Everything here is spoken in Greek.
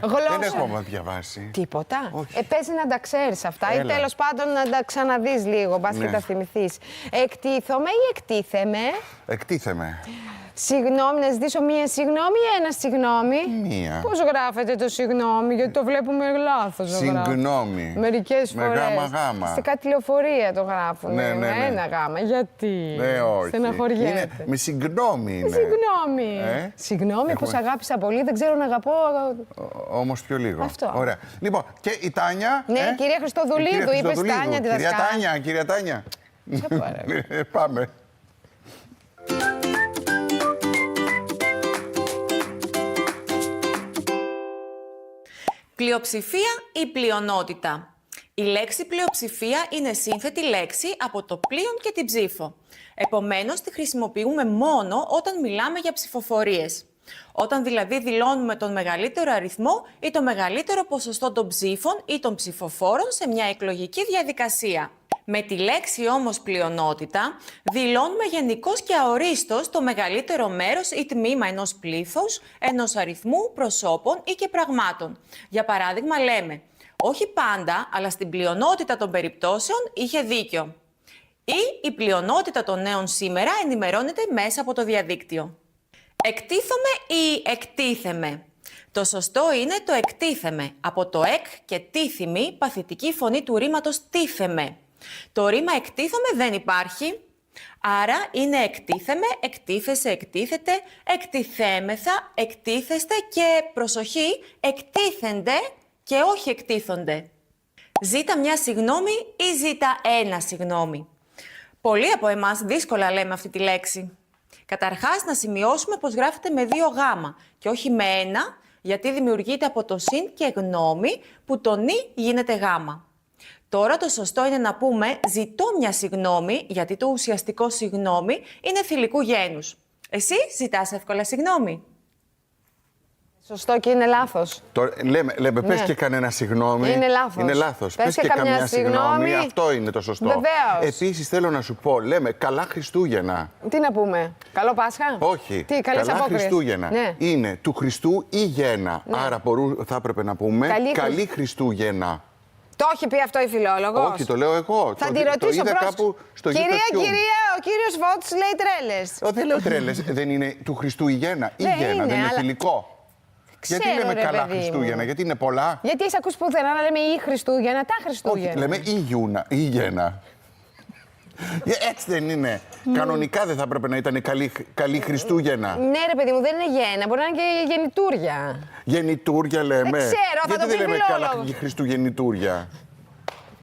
Γλώσσα. Δεν έχω ακόμα διαβάσει. Τίποτα. Όχι. Παίζει να τα ξέρεις αυτά ή Έλα. τέλος πάντων να τα ξαναδείς λίγο, μπας και Ναι. τα θυμηθείς. Εκτίθομαι ή εκτίθεμαι? Εκτίθεμαι. Συγγνώμη, να ζητήσω μία συγγνώμη ή ένα συγγνώμη? Μία. Πώς γράφετε το συγγνώμη, γιατί το βλέπουμε λάθος. Συγγνώμη. Μερικές Με φορές. γάμα. Σε κάτι λεωφορεία το γράφουν. Ναι, ναι, ναι. Ένα γάμα. Γιατί? Ναι, όχι. Στεναχωριέται. Είναι, με συγγνώμη είναι. Συγγνώμη. Έχουμε- Συγγνώμη, πως αγάπησα πολύ, δεν ξέρω να αγαπώ. Όμως πιο λίγο. Αυτό. Ωραία. Λοιπόν, και η Τάνια. Ναι, κυρία Χριστοδουλίδου, κυρία είπες Χριστοδουλίδου. Τάνια, τη Κυρία δασκάλα. Τάνια, κυρία Τάνια. Σε παρακαλώ. Πάμε. Πλειοψηφία ή πλειονότητα. Η λέξη πλειοψηφία είναι σύνθετη λέξη από το πλείον και την ψήφο. Επομένως, τη χρησιμοποιούμε μόνο όταν μιλάμε για ψηφοφορίες. Όταν δηλαδή δηλώνουμε τον μεγαλύτερο αριθμό ή το μεγαλύτερο ποσοστό των ψήφων ή των ψηφοφόρων σε μια εκλογική διαδικασία. Με τη λέξη όμως πλειονότητα δηλώνουμε γενικώς και αορίστως το μεγαλύτερο μέρος ή τμήμα ενός πλήθους, ενός αριθμού προσώπων ή και πραγμάτων. Για παράδειγμα λέμε, όχι πάντα, αλλά στην πλειονότητα των περιπτώσεων είχε δίκιο. Ή η πλειονότητα των νέων σήμερα ενημερώνεται μέσα από το διαδίκτυο. Εκτίθομαι ή εκτίθεμαι. Το σωστό είναι το εκτίθεμαι, από το εκ και τίθιμη, παθητική φωνή του ρήματος τίθεμε. Το ρήμα εκτίθομαι δεν υπάρχει, άρα είναι εκτίθεμε, εκτίθεσαι, εκτίθεται, εκτιθέμεθα, εκτίθεστε και, προσοχή, εκτίθενται και όχι εκτίθονται. Ζήτα μια συγγνώμη ή ζήτα ένα συγγνώμη. Πολλοί από εμάς δύσκολα λέμε αυτή τη λέξη. Καταρχάς, να σημειώσουμε πως γράφεται με 2 γάμα και όχι με 1, γιατί δημιουργείται από το συν και γνώμη, που το νη γίνεται γάμα. Τώρα το σωστό είναι να πούμε ζητώ μια συγγνώμη, γιατί το ουσιαστικό συγγνώμη είναι θηλυκού γένους. Εσύ ζητάς εύκολα συγγνώμη? Σωστό και είναι λάθος. Λέμε πες Ναι. και κανένα συγγνώμη. Είναι λάθος. Είναι λάθος. Πες και καμιά καμιά συγγνώμη. Αυτό είναι το σωστό. Βεβαίως. Επίσης θέλω να σου πω, λέμε καλά Χριστούγεννα. Τι να πούμε, καλό Πάσχα? Όχι. Τι, καλές καλά απόκριες. Χριστούγεννα. Ναι. Είναι του Χριστού ή γέννα. Άρα θα έπρεπε να πούμε καλή Χριστούγεννα. Το έχει πει αυτό η φιλόλογος? Όχι, το λέω εγώ. Θα το, τη ρωτήσω το είδα πρόσεξε. κάπου στο Κυρία, YouTube. ο κύριος Φώτης λέει τρέλες. Δεν λέω τρέλες. Δεν είναι του Χριστού η γέννα. Η Ναι, γέννα, είναι, δεν είναι αλλά- φιλικό. Ξέρω, Γιατί λέμε ρε, καλά παιδί μου. Χριστούγεννα, γιατί είναι πολλά. Γιατί έχεις ακούσει πουθενά να λέμε ή Χριστούγεννα, τα Χριστούγεννα? Όχι, λέμε η γέννα. Έτσι δεν είναι. Κανονικά δεν θα έπρεπε να ήταν καλή Χριστούγεννα. Ναι, ρε παιδί μου, δεν είναι γέννα, μπορεί να είναι και γεννητούρια. Γεννητούρια λέμε. Δεν ξέρω, θα Γιατί το δεν πει λέμε φιλόλογος. καλά Χριστουγεννητούρια.